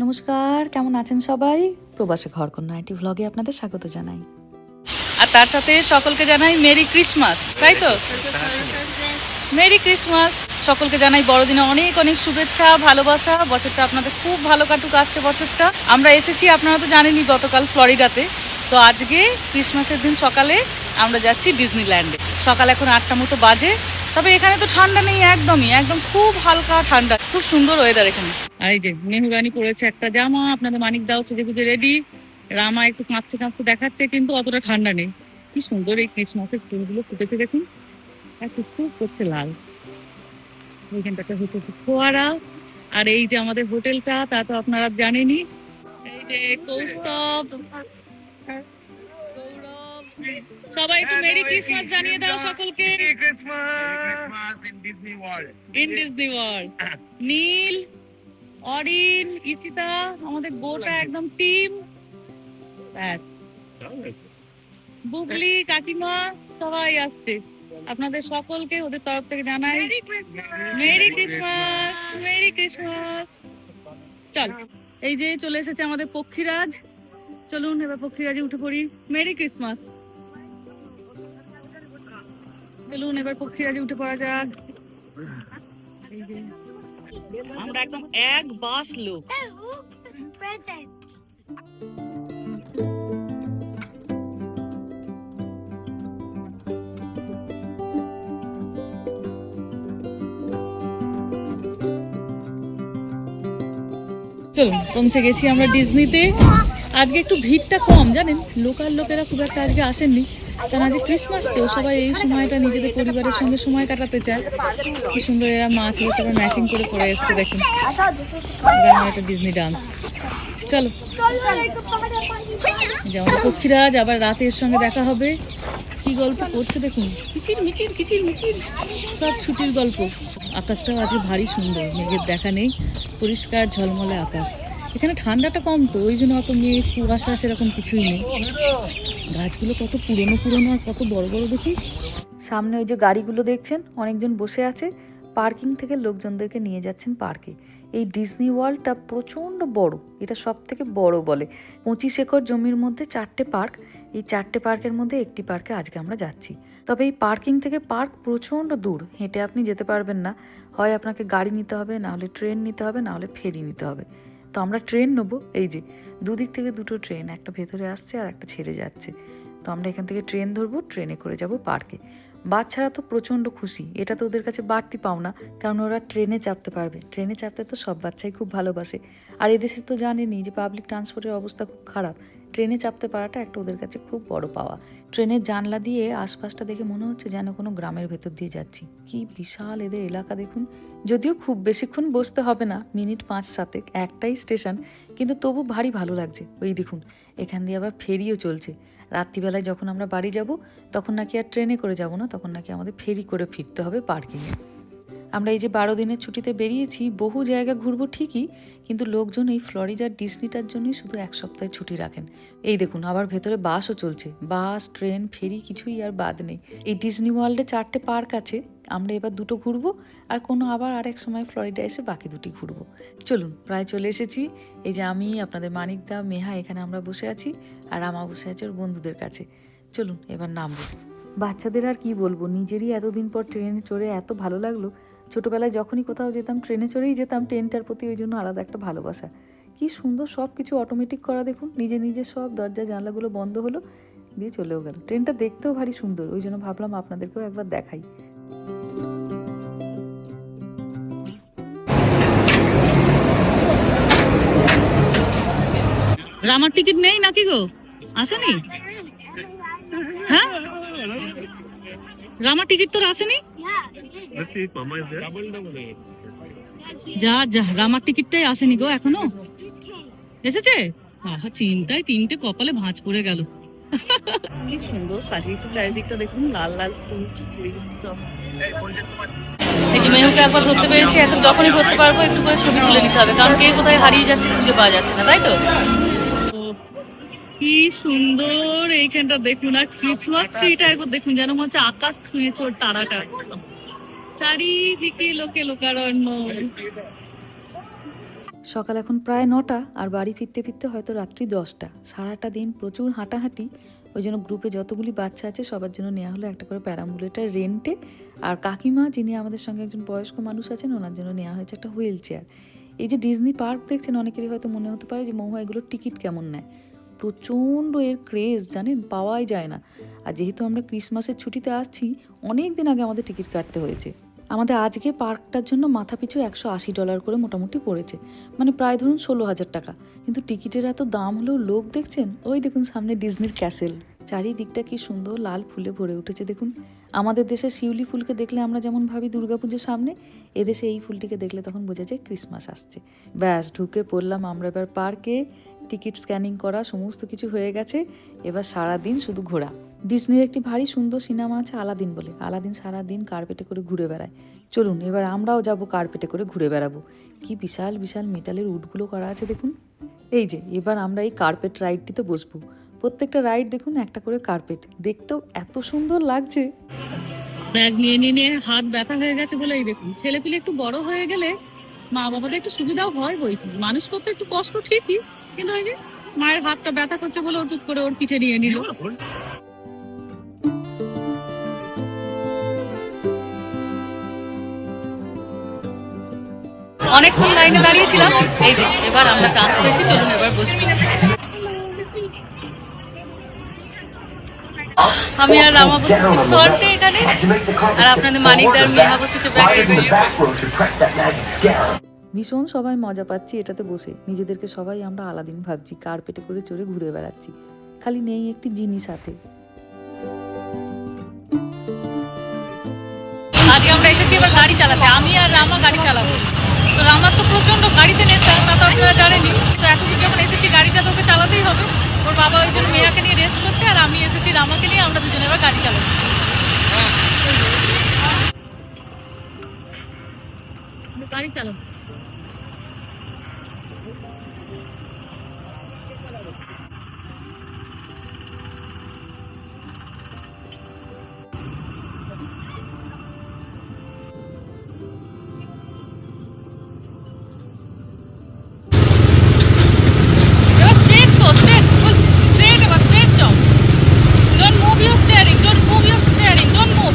নমস্কার, কেমন আছেন সবাই? প্রবাসী ঘরকন্যা আইটি ভ্লগে আপনাদের স্বাগত জানাই। আর তার সাথে সকলকে জানাই মেরি ক্রিসমাস, তাই তো? Merry Christmas. সকলকে জানাই বড়দিনে অনেক অনেক শুভেচ্ছা, ভালোবাসা। বছরটা আপনাদের খুব ভালো কাটুক, আসছে বছরটা। আমরা এসেছি, আপনারা তো জানেনই, গতকাল ফ্লোরিডাতে। তো আজকে ক্রিসমাসের দিন সকালে আমরা যাচ্ছি ডিজনিল্যান্ডে। সকাল এখন 8টা মতো বাজে। তবে এখানে তো ঠান্ডা নেই, একদম খুব হালকা ঠান্ডা, খুব সুন্দর ওয়েদার এখানে। আর এই যে মেহুরানি পরেছে একটা জামা, আপনাদের মানিক দাও সেজে গুজে রেডি। রামা একটু কাঁপতে কাঁপতে দেখাচ্ছে, কিন্তু অতটা ঠান্ডা নেই। কি সুন্দর এই ক্রিসমাসের ফুলগুলো ফুটেছে দেখুন, এত খুব করছে লাল। ওইখানটাতে হচ্ছে ফোয়ারা। আর এই যে আমাদের হোটেলটা, তা তো আপনারা জানেনই। এই যে কৌস্তব, গৌরব, সবাই একটু মেরি ক্রিসমাস জানিয়ে দাও সকলকে। In Disney World. Neel, Arin, Ishita, আমাদের গোটা একদম টিম। বুবলি, কাকিমা সবাই আসছে। আপনাদের সকলকে ওদের তরফ থেকে জানাই মেরি ক্রিসমাস, মেরি ক্রিসমাস। চল, এই যে চলে এসেছে আমাদের পক্ষীরাজ। চলুন এবার পক্ষীরাজে উঠে পড়ি। Merry Christmas. চলুন এবার পক্ষীরাজে উঠে পড়া যাক। আমরা একদম এক বাস লোক। চলুন, পৌঁছে গেছি আমরা ডিজনিতে। আজকে একটু ভিড়টা কম, জানেন, লোকাল লোকেরা খুব একটা আজকে আসেননি। কারণ আজকে ক্রিসমাস, তো সবাই এই সময়টা নিজেদের পরিবারের সঙ্গে সময় কাটাতে চায়। কি সুন্দর এরা মাছ তারপর ম্যাচিং করে পরে এসছে দেখুন। আমার একটা ডিজনি ডান্স। চলো, যেমন পক্ষীরাজ আবার রাতে এর সঙ্গে দেখা হবে। কি গল্প করছে দেখুন, কিচির মিচির কিচির মিচির, সব ছুটির গল্প। আকাশটাও আজকে ভারী সুন্দর, মেঘের দেখা নেই, পরিষ্কার ঝলমলে আকাশ। এখানে ঠান্ডাটা কম, তো ওই জন্য অত মেঘ কুয়াশা সেরকম কিছুই নেই। গাছগুলো কত পুরনো পুরনো আর কত বড় বড় দেখি। সামনে ওই যে গাড়িগুলো দেখছেন, অনেকজন বসে আছে। পার্কিং থেকে লোকজনদেরকে নিয়ে যাচ্ছেন পার্কে। এই ডিজনি ওয়ার্ল্ডটা প্রচণ্ড বড়, এটা সব থেকে বড় বলে। 25 একর জমির মধ্যে 4টে পার্ক। এই 4টে পার্কের মধ্যে একটি পার্কে আজকে আমরা যাচ্ছি। তবে এই পার্কিং থেকে পার্ক প্রচণ্ড দূর, হেঁটে আপনি যেতে পারবেন না। হয় আপনাকে গাড়ি নিতে হবে, না হলে ট্রেন নিতে হবে, না হলে ফেরি নিতে হবে। তো আমরা ট্রেন নেবো। এই যে দুদিক থেকে দুটো ট্রেন, একটা ভেতরে আসছে আর একটা ছেড়ে যাচ্ছে। তো আমরা এখান থেকে ট্রেন ধরবো, ট্রেনে করে যাব পার্কে। বাচ্চারা তো প্রচণ্ড খুশি, এটা তো ওদের কাছে বাড়তি পাওনা, কারণ ওরা ট্রেনে চাপতে পারবে। ট্রেনে চাপতে তো সব বাচ্চাই খুব ভালোবাসে। আর এদেশে তো জানেনই যে পাবলিক ট্রান্সপোর্টের অবস্থা খুব খারাপ। ট্রেনে চাপতে পারাটা একটা ওদের কাছে খুব বড় পাওয়া। ট্রেনের জানলা দিয়ে আশপাশটা দেখে মনে হচ্ছে যেন কোনো গ্রামের ভেতর দিয়ে যাচ্ছি। কি বিশাল এদের এলাকা দেখুন। যদিও খুব বেশিক্ষণ বসতে হবে না, মিনিট 5-7, একটাই স্টেশন, কিন্তু তবু ভারী ভালো লাগছে। ওই দেখুন, এখান দিয়ে আবার ফেরিও চলছে। রাত্রিবেলায় যখন আমরা বাড়ি যাব, তখন নাকি আর ট্রেনে করে যাব না, তখন নাকি আমাদের ফেরি করে ফিরতে হবে পার্কিংয়ে। আমরা এই যে 12 দিনের ছুটিতে বেরিয়েছি, বহু জায়গা ঘুরবো ঠিকই, কিন্তু লোকজন এই ফ্লোরিডার ডিজনিটার জন্যই শুধু 1 সপ্তাহের ছুটি রাখেন। এই দেখুন, আবার ভেতরে বাসও চলছে। বাস, ট্রেন, ফেরি কিছুই আর বাদ নেই। এই ডিজনি ওয়ার্ল্ডে 4টে পার্ক আছে। আমরা এবার 2টো ঘুরবো, আর কোনো আবার আরেক সময় ফ্লোরিডা এসে বাকি 2টি ঘুরবো। চলুন, প্রায় চলে এসেছি। এই যে আমি, আপনাদের মানিকদা, মেহা, এখানে আমরা বসে আছি, আর আমা বসে আছে ওর বন্ধুদের কাছে। চলুন এবার নামবো। বাচ্চাদের আর কি বলবো, নিজেরই এতদিন পর ট্রেনে চড়ে এত ভালো লাগলো। ছোটোবেলায় যখনই কোথাও যেতাম ট্রেনে চড়েই যেতাম, ট্রেনটার প্রতি ওই জন্য আলাদা একটা ভালোবাসা। কি সুন্দর সব কিছু অটোমেটিক করা দেখুন, নিজে নিজে সব দরজা জানলাগুলো বন্ধ হলো, দিয়ে চলেও গেল। ট্রেনটা দেখতেও ভারী সুন্দর, ওই জন্য ভাবলাম আপনাদেরকেও একবার দেখাই। রামার টিকিট নেই নাকি গো? আসেনি? হ্যাঁ, রামার টিকিট তোর আসেনি? যা যা, রামার টিকিটটাই আসেনি গো এখনো। এসেছে? আহা, চিন্তায় 3টে কপালে ভাঁজ পড়ে গেল। কি সুন্দর সাজিয়েছে চারিদিকটা দেখুন, লাল লাল ফুল। এই যে মেহুকে একবার ধরতে পেরেছি, এখন যখনই ধরতে পারবো একটু করে ছবি তুলে নিতে হবে, কারণ কে কোথায় হারিয়ে যাচ্ছে খুঁজে পাওয়া যাচ্ছে না, তাই তো? কি সুন্দর এইখানটা দেখুন, আর ক্রিসমাস ট্রিটা একবার দেখুন, যেন মনে হচ্ছে আকাশ ছুঁয়েছে ওর তারাটা। চারিদিকে লোকে লোকারণ্য। সকাল এখন প্রায় 9টা, আর বাড়ি ফিরতে ফিরতে হয়তো রাত্রি 10টা। সারাটা দিন প্রচুর হাঁটাহাঁটি। ওই জন্য গ্রুপে যতগুলি বাচ্চা আছে সবার জন্য নেওয়া হলো একটা করে প্যারাম্বুলেটার রেন্টে। আর কাকিমা, যিনি আমাদের সঙ্গে একজন বয়স্ক মানুষ আছেন, ওনার জন্য নেওয়া হয়েছে একটা হুইল চেয়ার। এই যে ডিজনি পার্ক দেখছেন, অনেকেরই হয়তো মনে হতে পারে যে মহুয়া এগুলোর টিকিট কেমন নেয়। প্রচণ্ড এর ক্রেজ, জানেন, পাওয়াই যায় না। আর যেহেতু আমরা ক্রিসমাসের ছুটিতে আসছি, অনেক দিন আগে আমাদের টিকিট কাটতে হয়েছে। আমাদের আজকে পার্কটার জন্য মাথাপিছু $180 করে মোটামুটি পড়েছে, মানে প্রায় ধরুন 16,000 টাকা। কিন্তু টিকিটের এত দাম হলেও লোক দেখছেন, ওই দেখুন সামনে ডিজনির ক্যাসেল। চারিদিকটা কি সুন্দর লাল ফুলে ভরে উঠেছে দেখুন। আমাদের দেশে শিউলি ফুলকে দেখলে আমরা যেমন ভাবি দুর্গাপুজোর সামনে, এদেশে এই ফুলটিকে দেখলে তখন বোঝা যায় ক্রিসমাস আসছে। ব্যাস ঢুকে পড়লাম আমরা এবার পার্কে। টিকিট স্ক্যানিং করা সমস্ত কিছু হয়ে গেছে। এবার সারাদিন শুধু ঘোরা। ডিজনির একটি ভারী সুন্দর সিনেমা আছে আলাদিন বলে। আলাদিন সারাদিন কার্পেটে করে ঘুরে বেড়ায়। চলুন এবার আমরাও যাব কার্পেটে করে ঘুরে বেড়াবো। কি বিশাল বিশাল মেটালের উটগুলো করা আছে দেখুন। এই যে এবার আমরা এই কার্পেট রাইডটিতে বসবো। প্রত্যেকটা রাইড দেখুন একটা করে কার্পেট, দেখতেও এত সুন্দর লাগছে। ব্যাগ নিয়ে নিয়ে নিয়ে হাত ব্যথা হয়ে গেছে বলে এই দেখুন, ছেলে পিলে একটু বড় হয়ে গেলে মা বাবাদের একটু সুবিধাও হয়, বই মানুষ করতে একটু কষ্ট ঠিকই, কিন্তু ওই যে মায়ের হাতটা ব্যথা করছে বলে ও টুক করে ওর পিঠে নিয়ে নিল। অনেকক্ষণ লাইনে দাঁড়িয়েছিলাম, এই যে এবার আমরা চান্স পেয়েছি, চলুন এবার বসবি। আমি আর রামা বসেছি ফ্রন্টে এখানে, আর আপনাদের মানিকদার মেহা বসেছে ব্যাকে। ভীষণ সবাই মজা পাচ্ছি এটাতে বসে। নিজেদেরকে সবাই আমরা আলাদিন ভাবছি, কার্পেটে করে চড়ে ঘুরে বেড়াচ্ছি। খালি নেই একটি জিনিস হাতে। আজকে আমরা এসেছি এবার গাড়ি চালাতে, আমি আর রামা গাড়ি চালাবো। তো রামার তো প্রচন্ড গাড়িতে নেশা, তা তো আপনারা জানেনি। তো এতদিন যখন এসেছি গাড়িটা তো ওকে চালাতেই হবে। ওর বাবা ওই জন্য মেয়াকে নিয়ে রেস্ট করছে, আর আমি এসেছি রামাকে নিয়ে, আমরা দুজনে এবার গাড়ি চালাবো। গাড়ি চালাবো। এবার স্ট্রেট তো, স্ট্রেট স্ট্রেট, এবার স্ট্রেট যাও। Don't move your steering, don't move your steering, don't move.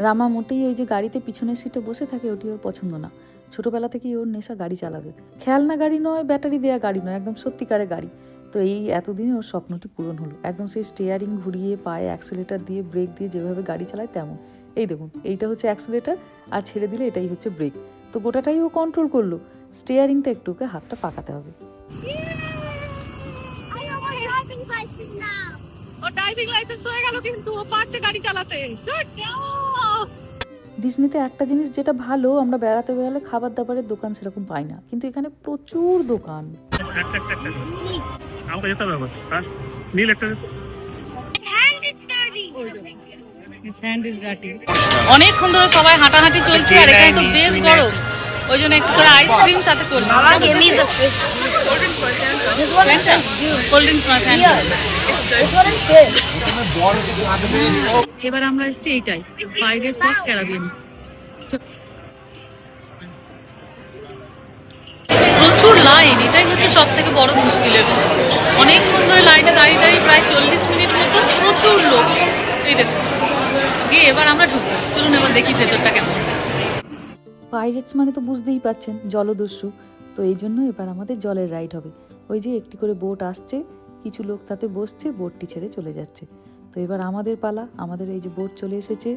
Rama মোটেই ওই যে গাড়িতে পিছনের সিটে বসে থাকে, ওটি ওর পছন্দ না। ছোটবেলা থেকেই ওর নেশা গাড়ি চালাবে। খেলনা গাড়ি নয়, ব্যাটারি দেয়া গাড়ি নয়, একদম সত্যিকারের গাড়ি। তো এই এতদিনে ওর স্বপ্নটি পূরণ হলো। একদম সেই স্টিয়ারিং ঘুরিয়ে পায়ে অ্যাক্সেলেটার দিয়ে ব্রেক দিয়ে যেভাবে গাড়ি চালায় তেমন। এই দেখুন, এইটা হচ্ছে অ্যাক্সেলেটার, আর ছেড়ে দিলে এটাই হচ্ছে ব্রেক। তো গোটাটাই ও কন্ট্রোল করলো। স্টিয়ারিংটা একটু ওকে হাতটা পাকাতে হবে। ওর ড্রাইভিং লাইসেন্স হয়ে গেল, কিন্তু ও পারছে গাড়ি চালাতে। Good job. ডিজনিতে একটা জিনিস যেটা ভালো, আমরা বেড়াতে বেড়ালে খাবার দাবারের দোকান সেরকম পাই না, কিন্তু এখানে প্রচুর দোকান। অনেকক্ষণ ধরে সবাই হাঁটাহাঁটি চলছে, আর এখানে তো বেশ গরম, ওই জন্য একটু করে আইসক্রিম সাথে করলাম। কোল্ড ড্রিঙ্কস নয়, ফ্যান্টা। এবার আমরা এসেছি এইটাই, পাইরেটস অফ ক্যারিবিয়ান। প্রচুর লাইন, এটাই হচ্ছে সব থেকে বড় মুশকিলের। অনেকক্ষণ ধরে লাইনে দাঁড়িয়ে দাঁড়িয়ে প্রায় 40 মিনিট মতো, প্রচুর লোক। এই দেখুন, গিয়ে এবার আমরা ঢুকবো, চলুন এবার দেখি ভেতরটা কেমন। পাইরেটস মানে তো বুঝতেই পাচ্ছেন, জলদস্যু। তো এই জন্য এবার আমাদের জলের রাইড হবে। ওই যে একটি করে বোট আসছে, কিছু লোক তাতে বসছে, বোটটি ছেড়ে চলে যাচ্ছে। তো এবার আমাদের পালা। আমাদের এই যে বোট চলে এসেছে,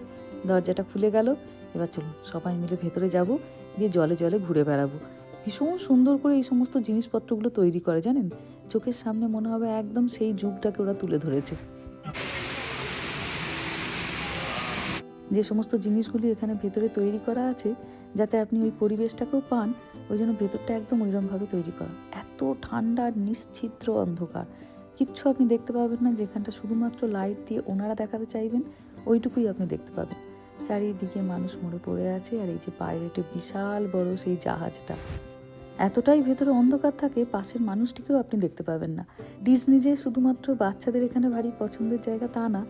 দরজাটা খুলে গেল। এবার চলুন সবাই মিলে ভেতরে যাব, দিয়ে জলে জলে ঘুরে বেড়াবো। ভীষণ সুন্দর করে এই সমস্ত জিনিসপত্রগুলো তৈরি করে, জানেন, চোখের সামনে মনে হবে একদম সেই যুগটাকে ওরা তুলে ধরেছে। যে সমস্ত জিনিসগুলি এখানে ভেতরে তৈরি করা আছে, যাতে আপনি ওই পরিবেশটাকেও পান, ওই জন্য ভেতরটা একদম ওইরকমভাবে তৈরি করা। এত ঠান্ডা, নিশ্চিদ্র অন্ধকার, কিচ্ছু আপনি দেখতে পাবেন না। যেখানটা শুধুমাত্র লাইট দিয়ে ওনারা দেখাতে চাইবেন, ওইটুকুই আপনি দেখতে পাবেন। চারিদিকে মানুষ মরে পড়ে আছে, আর এই যে পাইরেটের বিশাল বড় সেই জাহাজটা, এতটাই ভেতরে অন্ধকার থাকে, পাশের মানুষটিকেও আপনি দেখতে পাবেন না। ডিজনি যে শুধুমাত্র বাচ্চাদের এখানে ভারী পছন্দের জায়গা তা না,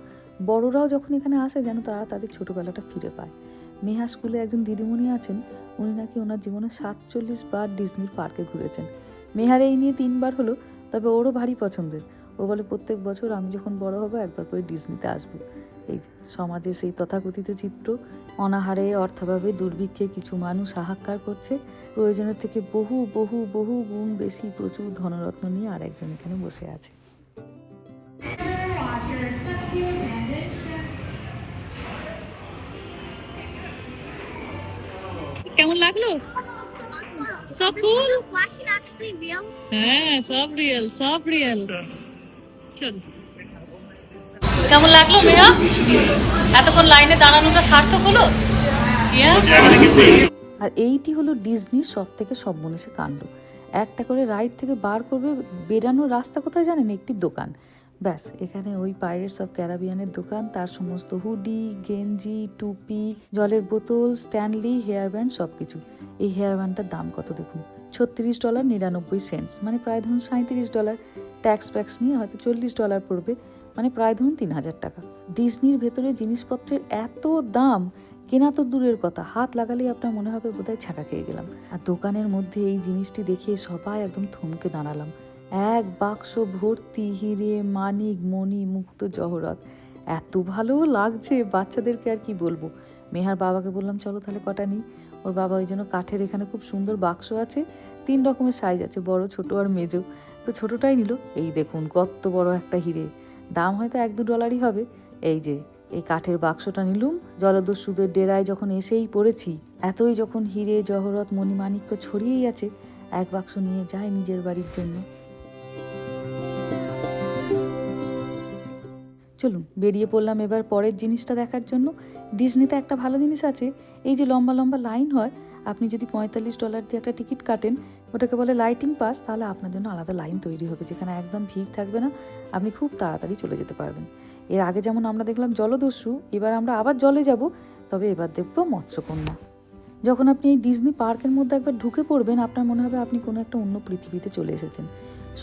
বড়রাও যখন এখানে আসে যেন তারা তাদের ছোটবেলাটা ফিরে পায়। মেহা স্কুলে একজন দিদিমণি আছেন, উনি নাকি ওনার জীবনে 47 বার ডিজনির পার্কে ঘুরেছেন। মেহার এই নিয়ে 3 বার হলো, তবে ওরও ভারী পছন্দের। ও বলে প্রত্যেক বছর আমি যখন বড় হব একবার করে ডিজনিতে আসবো। এই সমাজে সেই তথাকথিত চিত্র, অনাহারে অর্থাভাবে দুর্ভিক্ষে কিছু মানুষ হাহাকার করছে, প্রয়োজনের থেকে বহু বহু বহু গুণ বেশি প্রচুর ধনরত্ন নিয়ে আর একজন এখানে বসে আছে। কেমন লাগলো? সব কুল? Flashing actually real? হ্যাঁ, সব রিয়েল, সব রিয়েল। চল। কেমন লাগলো মেয়া? এতক্ষণ লাইনে দাঁড়ানোটা সার্থক হলো? আর এইটি হলো ডিজনির সব থেকে সর্বনেশে কাণ্ড। একটা করে রাইড থেকে বার করবে, বেরানোর রাস্তা কোথায় জানেন? একটি দোকান। ব্যাস, এখানে ওই পাইরেটস অফ ক্যারাবিয়ানের দোকান, তার সমস্ত হুডি, গেঞ্জি, টুপি, জলের বোতল, স্ট্যানলি, হেয়ার ব্যান্ড, সব কিছু। এই হেয়ার ব্যান্ডটার দাম কত দেখুন, $36.99, মানে প্রায় ধরুন $37। ট্যাক্স ফ্যাক্স নিয়ে হয়তো $40 পড়বে, মানে প্রায় ধরুন 3000 টাকা। ডিজনির ভেতরে জিনিসপত্রের এত দাম, কেনা তো দূরের কথা, হাত লাগালেই আপনার মনে হবে বোধহয় ছাকা খেয়ে গেলাম। আর দোকানের মধ্যে এই জিনিসটি দেখে সবাই একদম থমকে দাঁড়ালাম। এক বাক্স ভর্তি হিরে, মানিক, মণি, মুক্ত, জহরত। এত ভালো লাগছে বাচ্চাদেরকে, আর কি বলবো। মেহার বাবাকে বললাম চলো তাহলে কটা নিই। ওর বাবা ওই জন্য কাঠের এখানে খুব সুন্দর বাক্স আছে, 3 রকমের সাইজ আছে, বড়, ছোট আর মেজো। তো ছোটটাই নিল। এই দেখুন কত বড় একটা হিরে, দাম হয়তো $1-2 হবে। এই যে এই কাঠের বাক্সটা নিলুম। জলদস্যুদের ডেরায় যখন এসেই পড়েছি, এতই যখন হিরে, জহরত, মণিমাণিক্য ছড়িয়েই আছে, এক বাক্স নিয়ে যায় নিজের বাড়ির জন্য। চলুন বেরিয়ে পড়লাম এবার পরের জিনিসটা দেখার জন্য। ডিজনিতে একটা ভালো জিনিস আছে, এই যে লম্বা লম্বা লাইন হয়, আপনি যদি $45 দিয়ে একটা টিকিট কাটেন, ওটাকে বলে লাইটিং পাস, তাহলে আপনার জন্য আলাদা লাইন তৈরি হবে, যেখানে একদম ভিড় থাকবে না, আপনি খুব তাড়াতাড়ি চলে যেতে পারবেন। এর আগে যেমন আমরা দেখলাম জলদস্যু, এবার আমরা আবার জলে যাব, তবে এবার দেখব মৎস্যকন্যা। যখন আপনি এই ডিজনি পার্কের মধ্যে একবার ঢুকে পড়বেন, আপনার মনে হবে আপনি কোনো একটা অন্য পৃথিবীতে চলে এসেছেন।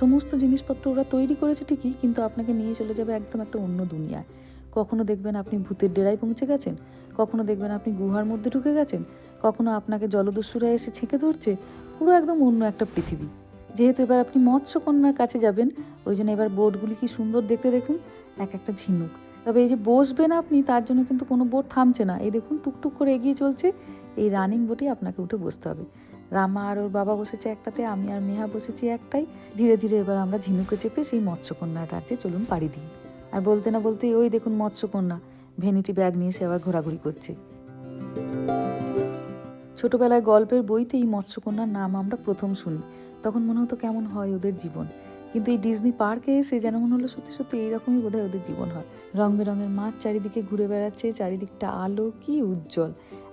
সমস্ত জিনিসপত্র ওরা তৈরি করেছে ঠিকই, কিন্তু আপনাকে নিয়ে চলে যাবে একদম একটা অন্য দুনিয়ায়। কখনো দেখবেন আপনি ভূতের ডেরায় পৌঁছে গেছেন, কখনো দেখবেন আপনি গুহার মধ্যে ঢুকে গেছেন, কখনো আপনাকে জলদস্যুরা এসে ছেঁকে ধরছে, পুরো একদম অন্য একটা পৃথিবী। যেহেতু এবার আপনি মৎস্যকন্যার কাছে যাবেন, ওই জন্য এবার বোটগুলি কি সুন্দর দেখতে দেখুন, এক একটা ঝিনুক। তবে এই যে বসবেন আপনি, তার জন্য কিন্তু কোনো বোট থামছে না, এই দেখুন টুকটুক করে এগিয়ে চলছে। এই রানিং বোটে আপনাকে উঠে বসতে হবে। রামা আর ওর বাবা বসেছে একটাতে, আমি আর মেহা বসেছি একটাই। ধীরে ধীরে এবার আমরা ঝিনুকে চেপে সেই মৎস্যকন্যার রাজ্যে চলুন পাড়ি দিই। আর বলতে না বলতে ওই দেখুন মৎস্যকন্যা ভ্যানিটি ব্যাগ নিয়ে সে আবার ঘোরাঘুরি করছে। ছোটবেলায় গল্পের বইতে এই মৎস্যকন্যার নাম আমরা প্রথম শুনি, তখন মনে হতো কেমন হয় ওদের জীবন, কিন্তু এই ডিজনি পার্কে এসে যেন মনে হলো সত্যি সত্যি এইরকমই বোধহয় ওদের জীবন হয়। রং বেরঙের মাছ চারিদিকে ঘুরে বেড়াচ্ছে, চারিদিকটা আলো, কি উজ্জ্বল।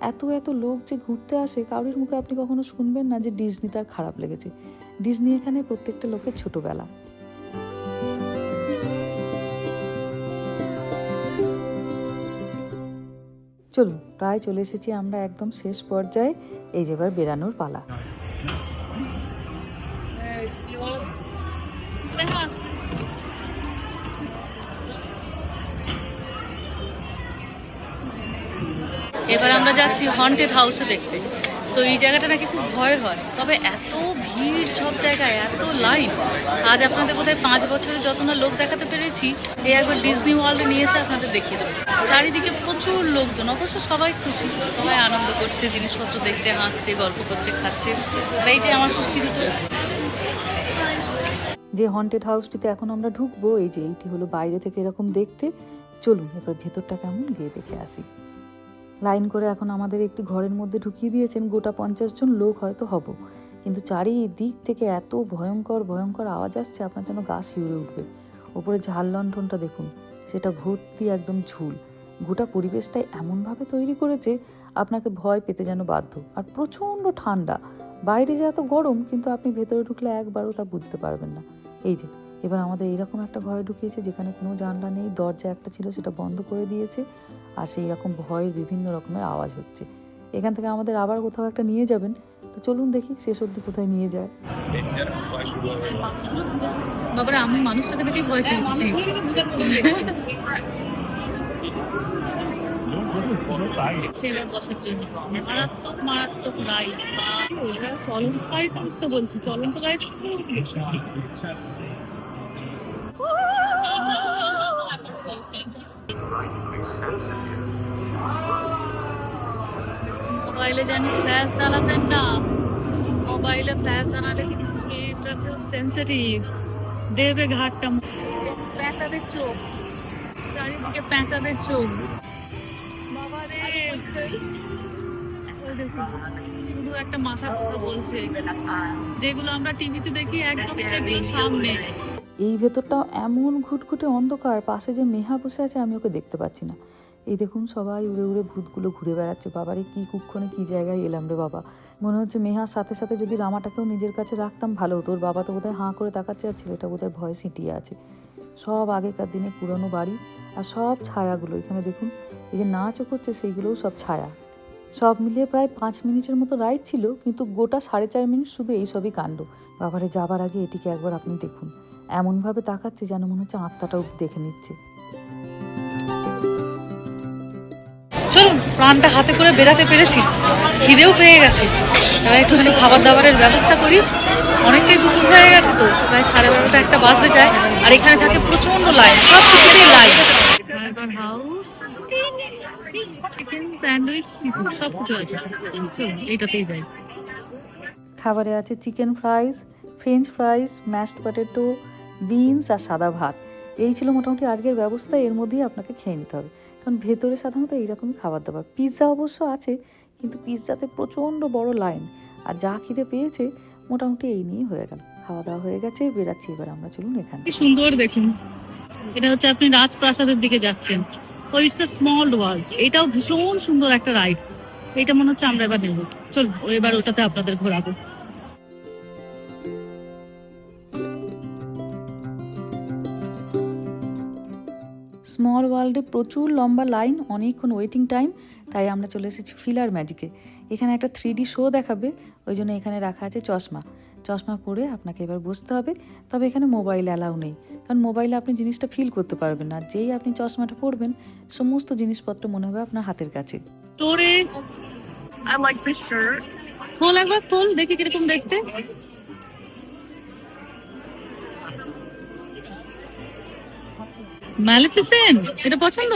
এত এত লোক যে ঘুরতে আসে, কারোর মুখে আপনি কখনো শুনবেন না যে ডিজনি তার খারাপ লেগেছে। ডিজনি এখানে প্রত্যেকটা লোকের ছোটবেলা। চলুন প্রায় চলে এসেছি আমরা একদম শেষ পর্যায়ে, এই যে এবার বেরানোর পালা। এবার আমরা যাচ্ছি হন্টেড হাউসে দেখতে। তো এই জায়গাটা নাকি খুব ভয়ের হয়, তবে এত ভিড় সব জায়গায়, এত লাইন। আজ আপনাদের বোধহয় 5 বছরে যত না লোক দেখাতে পেরেছি, এই একবার ডিজনি ওয়ার্ল্ডে নিয়ে এসে আপনাদের দেখিয়ে দেবো। চারিদিকে প্রচুর লোকজন, অবশ্য সবাই খুশি, সবাই আনন্দ করছে, জিনিসপত্র দেখছে, হাসছে, গল্প করছে, খাচ্ছে। আর এই যে আমার কুচকি দুটো। যে হন্টেড হাউসটিতে এখন আমরা ঢুকবো, এই যে এইটি হলো বাইরে থেকে এরকম দেখতে। চলুন এবার ভেতরটা কেমন গিয়ে দেখে আসি। লাইন করে এখন আমাদের একটি ঘরের মধ্যে ঢুকিয়ে দিয়েছেন, গোটা 50 জন লোক হয়তো হব, কিন্তু চারিদিক থেকে এত ভয়ঙ্কর ভয়ঙ্কর আওয়াজ আসছে, আপনার যেন গা শিউরে উঠবে। ওপরে ঝাল লণ্ঠনটা দেখুন, সেটা ভর্তি একদম ঝুল। গোটা পরিবেশটাই এমনভাবে তৈরি করেছে আপনাকে ভয় পেতে যেন বাধ্য। আর প্রচণ্ড ঠান্ডা, বাইরে যে এত গরম, কিন্তু আপনি ভেতরে ঢুকলে একবারও তা বুঝতে পারবেন না। এই যে এবার আমাদের এইরকম একটা ঘরে ঢুকিয়েছে, যেখানে কোনো জানলা নেই, দরজা একটা ছিল সেটা বন্ধ করে দিয়েছে, আর সেই রকম ভয়ের বিভিন্ন রকমের আওয়াজ হচ্ছে। এখান থেকে আমাদের আবার কোথাও একটা নিয়ে যাবেন, তো চলুন দেখি শেষ অবধি কোথায় নিয়ে যায়। বাবারে, আমি মানুষটাকে দেখেই ভয় পেয়েছি। ছেলে বসার জন্য মারাত্মক মারাত্মক রাইড। চলন্ত গাড়ি তো বলছি, চলন্ত গাড়ি মোবাইলে জানি ফ্ল্যাশ চালাবেন না, মোবাইলে ফ্ল্যাশ চালালে কিন্তু স্ক্রিনটা খুব সেন্সিটিভ, দেবে ঘাটটা। প্যাঁচাদের চোখ, চারিদিকে প্যাঁচাদের চোখ, বাবা রে। শুধু একটা মাথার কথা বলছে, যেগুলো আমরা টিভিতে দেখি একদম সেগুলো সামনে। এই ভেতরটাও এমন ঘুটঘুটে অন্ধকার, পাশে যে মেহা বসে আছে আমি ওকে দেখতে পাচ্ছি না। এই দেখুন সবাই উড়ে উড়ে ভূতগুলো ঘুরে বেড়াচ্ছে। বাবারে কি কুক্ষণে কি জায়গায় এলাম রে বাবা। মনে হচ্ছে মেহার সাথে সাথে যদি রামাটাকেও নিজের কাছে রাখতাম ভালো হতো। ওর বাবা তো বোধহয় হাঁ করে তাকাচ্ছে আর ছেলেটা বোধহয় ভয়ে সিটিয়ে আছে। সব আগেকার দিনে পুরনো বাড়ি আর সব ছায়াগুলো এখানে দেখুন, এই যে নাচও করছে সেইগুলোও সব ছায়া। সব মিলিয়ে প্রায় 5 মিনিটের মতো রাইড ছিল, কিন্তু গোটা 4.5 মিনিট শুধু এইসবই কাণ্ড। বাবারে যাবার আগে এটিকে একবার আপনি দেখুন, এমনভাবে তাকাচ্ছে যেন মনে হচ্ছে আত্মাটা অব্দি দেখে নিচ্ছে। চলুন, প্রাণটা হাতে করে বেরাতে পেরেছি, খিদেও পেয়ে গেছে। এবার একটুখানি খাবার দাবারের ব্যবস্থা করি। অনেকটাই দুপুর হয়ে গেছে তো, প্রায় 12:30 একটা বাজতে যায়। আর এখানে থাকে প্রচন্ড লাইন, সব কিছুতেই line. Burger house, chicken sandwich, সব কিছু আছে। চলুন এইটাতেই যাই। খাবারে আছে chicken fries, french fries, mashed potato, beans আর সাদা ভাত। এই ছিল মোটামুটি আজকের ব্যবস্থা। এর মধ্যেই আপনাকে খেয়ে নিতে হবে, কারণ ভেতরে সাধারণত এইরকমই খাবার দাবার। পিৎজা অবশ্য আছে, কিন্তু পিৎজাতে প্রচণ্ড বড় লাইন। আর যা খিদে পেয়েছে মোটামুটি এই নিয়েই হয়ে গেল। খাওয়া দাওয়া হয়ে গেছে, বেরাচ্ছি এবার আমরা। চলুন এখানে। কি সুন্দর দেখুন, এটা হচ্ছে আপনি রাজপ্রাসাদের দিকে যাচ্ছেন। ও ইটস এ স্মল ওয়ার্ল্ড। এটাও ভীষণ সুন্দর একটা রাইড। এটা মনে হচ্ছে আমরা এবার নেব। চল এবার ওটাতে আপনাদের ঘোরাবো। স্মল ওয়ার্ল্ডে প্রচুর লম্বা লাইন, অনেকক্ষণ ওয়েটিং টাইম, তাই আমরা চলে এসেছি ফিলার ম্যাজিকে। এখানে একটা 3D শো দেখাবে, ওই জন্য এখানে রাখা আছে চশমা। চশমা পরে আপনাকে এবার বসতে হবে। তবে এখানে মোবাইল অ্যালাউ নেই, কারণ মোবাইলে আপনি জিনিসটা ফিল করতে পারবেন না। যেই আপনি চশমাটা পরবেন সমস্ত জিনিসপত্র মনে হবে আপনার হাতের কাছে। তোরে I like this shirt. খোল একবার, খোল দেখি কিরকম দেখতে। ম্যালিফিসেন্ট, এটা পছন্দ?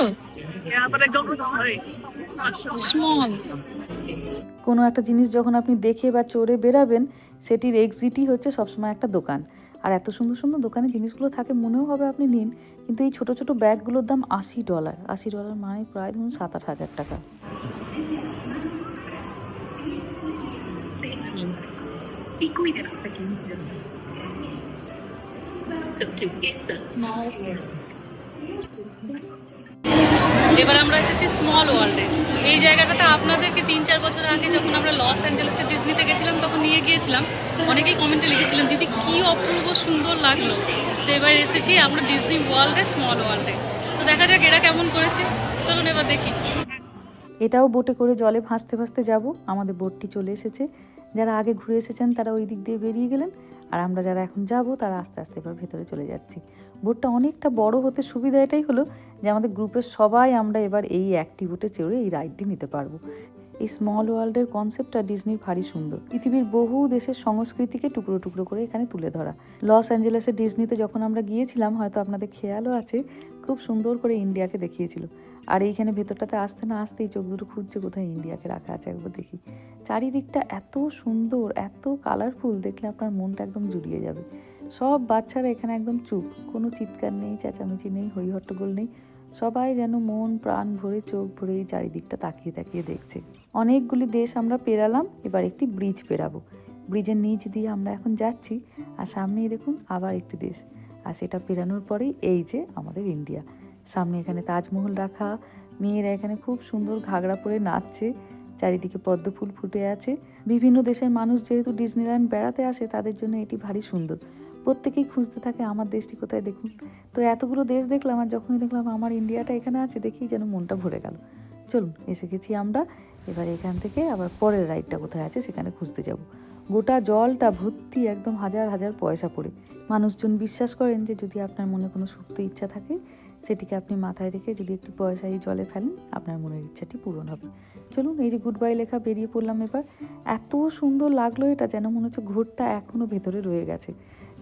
Yeah, but I don't know the price. Small. কোনো একটা জিনিস যখন আপনি দেখে বা চড়ে বেরাবেন, সেটির এক্সিটই হচ্ছে সবসময় একটা দোকান। আর এত সুন্দর সুন্দর দোকানে জিনিসগুলো থাকে, মনেও হবে আপনি নিন। কিন্তু এই ছোট ছোট ব্যাগগুলোর দাম $80। $80 মানে প্রায় ধরুন 7-8 হাজার টাকা। এবার আমরা এসেছি স্মল ওয়ার্ল্ডে। এই জায়গাটাতে আপনাদেরকে 3-4 বছর আগে যখন আমরা লস অ্যাঞ্জেলেসের ডিজনিতে গেছিলাম তখন নিয়ে গিয়েছিলাম। অনেকেই কমেন্টে লিখেছিলেন দিদি কি অপূর্ব সুন্দর লাগলো। তো এবার এসেছি আমরা ডিজনি ওয়ার্ল্ডে, স্মল ওয়ার্ল্ডে। তো দেখা যাক এরা কেমন করেছে। চলুন এবার দেখি। এটাও বোটে করে জলে ভাসতে ভাসতে যাব। আমাদের বোটটি চলে এসেছে। যারা আগে ঘুরে এসেছেন তারা ওই দিক দিয়ে বেরিয়ে গেলেন, আর আমরা যারা এখন যাব তারা আস্তে আস্তে এবার ভেতরে চলে যাচ্ছি। বোটটা অনেকটা বড় হতে সুবিধা এটাই হলো যে আমাদের গ্রুপের সবাই আমরা এবার এই একটি বোটে চড়ে এই রাইডটি নিতে পারবো। এই স্মল ওয়ার্ল্ডের কনসেপ্টটা ডিজনির ভারী সুন্দর। পৃথিবীর বহু দেশের সংস্কৃতিকে টুকরো টুকরো করে এখানে তুলে ধরা। লস অ্যাঞ্জেলেসের ডিজনিতে যখন আমরা গিয়েছিলাম, হয়তো আপনাদের খেয়ালও আছে, খুব সুন্দর করে ইন্ডিয়াকে দেখিয়েছিল। আর এইখানে ভেতরটাতে আসতে না আসতেই চোখ দুটো খুঁজছে কোথায় ইন্ডিয়াকে রাখা আছে, একবার দেখি। চারিদিকটা এত সুন্দর, এত কালারফুল, দেখলে আপনার মনটা একদম জুড়িয়ে যাবে। সব বাচ্চারা এখানে একদম চুপ, কোনো চিৎকার নেই, চেঁচামেচি নেই, হই হট্টগোল নেই। সবাই যেন মন প্রাণ ভরে চোখ ভরে এই চারিদিকটা তাকিয়ে তাকিয়ে দেখছে। অনেকগুলি দেশ আমরা পেরালাম, এবার একটি ব্রিজ পেরাবো। ব্রিজের নিচ দিয়ে আমরা এখন যাচ্ছি, আর সামনেই দেখুন আবার একটি দেশ। আর সেটা পেরানোর পরেই এই যে আমাদের ইন্ডিয়া। সামনে এখানে তাজমহল রাখা, মেয়েরা এখানে খুব সুন্দর ঘাগরা পরে নাচছে, চারিদিকে পদ্ম ফুল ফুটে আছে। বিভিন্ন দেশের মানুষ যেহেতু ডিজনিল্যান্ড বেড়াতে আসে, তাদের জন্য এটি ভারী সুন্দর। প্রত্যেকেই খুঁজতে থাকে আমার দেশটি কোথায়, দেখুন। তো এতগুলো দেশ দেখলাম, আর যখনই দেখলাম আমার ইন্ডিয়াটা এখানে আছে, দেখেই যেন মনটা ভরে গেল। চলুন, এসে গেছি আমরা। এবার এখান থেকে আবার পরের রাইডটা কোথায় আছে সেখানে খুঁজতে যাব। গোটা জলটা ভর্তি, একদম হাজার হাজার পয়সা পড়ে। মানুষজন বিশ্বাস করেন যে যদি আপনার মনে কোনো সুপ্ত ইচ্ছা থাকে, সেটিকে আপনি মাথায় রেখে যদি একটু পয়সা এই জলে ফেলেন, আপনার মনের ইচ্ছাটি পূরণ হবে। চলুন, এই যে গুড বাই লেখা, বেরিয়ে পড়লাম এবার। এত সুন্দর লাগলো এটা, যেন মনে হচ্ছে ঘোরটা এখনও ভেতরে রয়ে গেছে।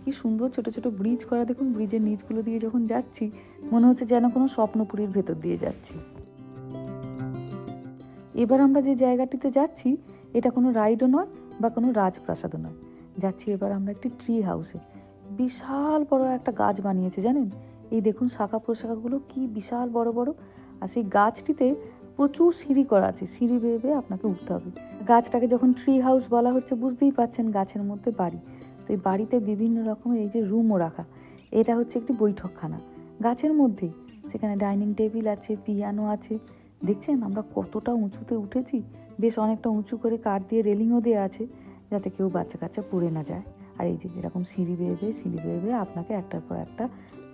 কি সুন্দর ছোট ছোট ব্রিজ করা, দেখুন ব্রিজের নিচগুলো দিয়ে যখন যাচ্ছি মনে হচ্ছে যেন কোনো স্বপ্নপুরীর ভেতর দিয়ে যাচ্ছি। এবার আমরা যে জায়গাটিতে যাচ্ছি এটা কোনো রাইডও নয় বা কোনো রাজপ্রাসাদও নয়। যাচ্ছি এবার আমরা একটি ট্রি হাউসে। বিশাল বড় একটা গাছ বানিয়েছে জানেন, এই দেখুন শাখা প্রশাখাগুলো কি বিশাল বড় বড়। আর সেই গাছটিতে প্রচুর সিঁড়ি করা আছে, সিঁড়ি বেয়ে বেয়ে আপনাকে উঠতে হবে। গাছটাকে যখন ট্রি হাউস বলা হচ্ছে বুঝতেই পাচ্ছেন গাছের মধ্যে বাড়ি। তো এই বাড়িতে বিভিন্ন রকমের এই যে রুমও রাখা, এটা হচ্ছে একটি বৈঠকখানা গাছের মধ্যেই। সেখানে ডাইনিং টেবিল আছে, পিয়ানো আছে। দেখছেন আমরা কতটা উঁচুতে উঠেছি, বেশ অনেকটা উঁচু করে কাঠ দিয়ে রেলিংও দেওয়া আছে যাতে কেউ বাচ্চা কাচ্চা পড়ে না যায়। আর এই যে এরকম সিঁড়ি বেয়ে বেয়ে আপনাকে একটার পর একটা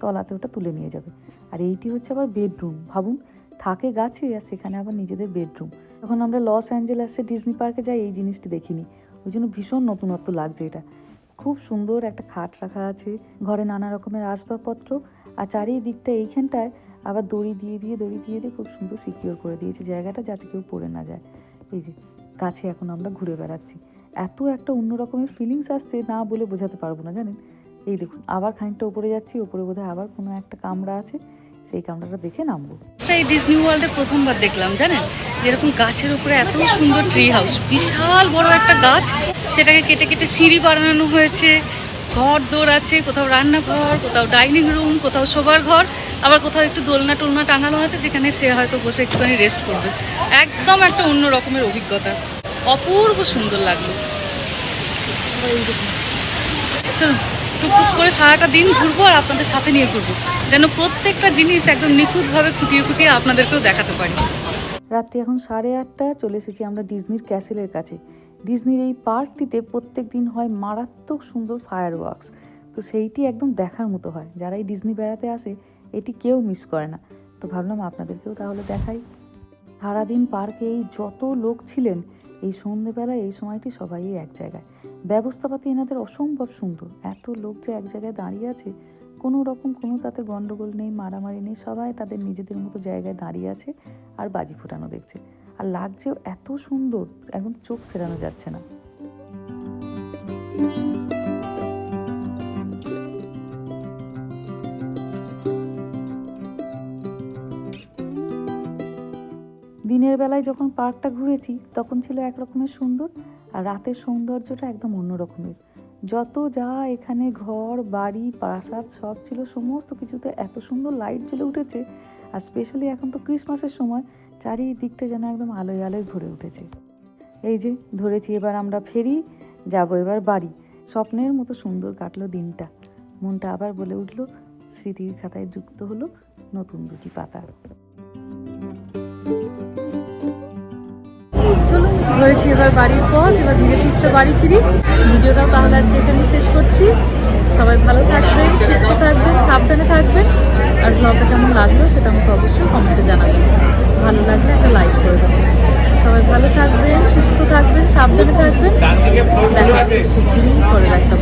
তলাতে ওটা তুলে নিয়ে যাবে। আর এইটি হচ্ছে আবার বেডরুম। ভাবুন, থাকে গাছে আর সেখানে আবার নিজেদের বেডরুম। যখন আমরা লস অ্যাঞ্জেলেসে ডিজনি পার্কে যাই এই জিনিসটি দেখিনি, ওই জন্য ভীষণ নতুনত্ব লাগছে এটা। খুব সুন্দর একটা খাট রাখা আছে, ঘরে নানা রকমের আসবাবপত্র, আর চারিদিকটা এইখানটায় আবার দড়ি দিয়ে খুব সুন্দর সিকিউর করে দিয়েছে জায়গাটা যাতে কেউ পড়ে না যায়। এই যে গাছে এখন আমরা ঘুরে বেড়াচ্ছি, এত একটা অন্য রকমের ফিলিংস আসছে না বলে বোঝাতে পারবো না জানেন। এই দেখুন আবার খানিকটা উপরে যাচ্ছি, উপরে বোধহয় আবার কোনো একটা কামরা আছে, সেই কামরাটা দেখে নামবো। এই ডিজনি ওয়ার্ল্ডে প্রথমবার দেখলাম জানেন, যেরকম গাছের উপরে এত সুন্দর ট্রি হাউস, বিশাল বড় একটা গাছ, সেটাকে কেটে কেটে সিঁড়ি বানানো হয়েছে, ঘর দোর আছে, কোথাও রান্নাঘর, কোথাও ডাইনিং রুম, কোথাও শোবার ঘর, আবার কোথাও একটু দোলনা টোলনা টাঙানো আছে যেখানে সে হয়তো বসে একটুখানি রেস্ট করবে। একদম একটা অন্য রকমের অভিজ্ঞতা, অপূর্ব সুন্দর লাগলো। চলুন টুকটুক করে সারাটা দিন ঘুরবো আর আপনাদের সাথে নিয়ে ঘুরবো, যেন প্রত্যেকটা জিনিস একদম নিখুঁতভাবে খুঁটিয়ে আপনাদেরকেও দেখাতে পারি। রাত্রি এখন 8:30, চলে এসেছি আমরা ডিজনির ক্যাসেলের কাছে। ডিজনির এই পার্কটিতে প্রত্যেক দিন হয় মারাত্মক সুন্দর ফায়ার ওয়ার্কস, তো সেইটি একদম দেখার মতো হয়। যারা এই ডিজনি বেড়াতে আসে এটি কেউ মিস করে না, তো ভাবলাম আপনাদেরকেও তাহলে দেখাই। সারাদিন পার্কে এই যত লোক ছিলেন, এই সন্ধেবেলায় এই সময়টি সবাই এক জায়গায়। ব্যবস্থাপাতি এনাদের অসম্ভব সুন্দর, এত লোক যে এক জায়গায় দাঁড়িয়ে আছে, কোনো রকম কোনো তাতে গন্ডগোল নেই, মারামারি নেই, সবাই তাদের নিজেদের মতো জায়গায় দাঁড়িয়ে আছে আর বাজি ফোটানো দেখছে। আর লাগছেও এত সুন্দর, একদম চোখ ফেরানো যাচ্ছে না। দিনের বেলায় যখন পার্কটা ঘুরেছি তখন ছিল এক রকমের সুন্দর, আর রাতের সৌন্দর্যটা একদম অন্য রকমের। যত যা এখানে ঘর বাড়ি প্রাসাদ সব ছিল, সমস্ত কিছুতে এত সুন্দর লাইট জ্বলে উঠেছে। আর স্পেশালি এখন তো ক্রিসমাসের সময়, চারিদিকটা যেন একদম আলোয় আলোয় ভরে উঠেছে। এই যে ধরেছি এবার আমরা ফেরি, যাবো এবার বাড়ি। স্বপ্নের মতো সুন্দর কাটলো দিনটা, মনটা আবার বলে উঠল, স্মৃতির খাতায় যুক্ত হলো নতুন দুটি পাতা। চলুন ধরেছি এবার বাড়ির পথ, এবার ধীরে সুস্থে বাড়ি ফিরি। ভিডিওটাও তাহলে আজকে এখানে শেষ করছি। সবাই ভালো থাকবেন, সুস্থ থাকবেন, সাবধানে থাকবেন। আর ব্লগটা কেমন লাগলো সেটা আমাকে অবশ্যই কমেন্টে জানাবেন। ভালো লাগলে একটা লাইক করে দেবেন। সবাই ভালো থাকবেন, সুস্থ থাকবেন, সাবধানে থাকবেন। দেখা হচ্ছে শিগগিরই পরের একটা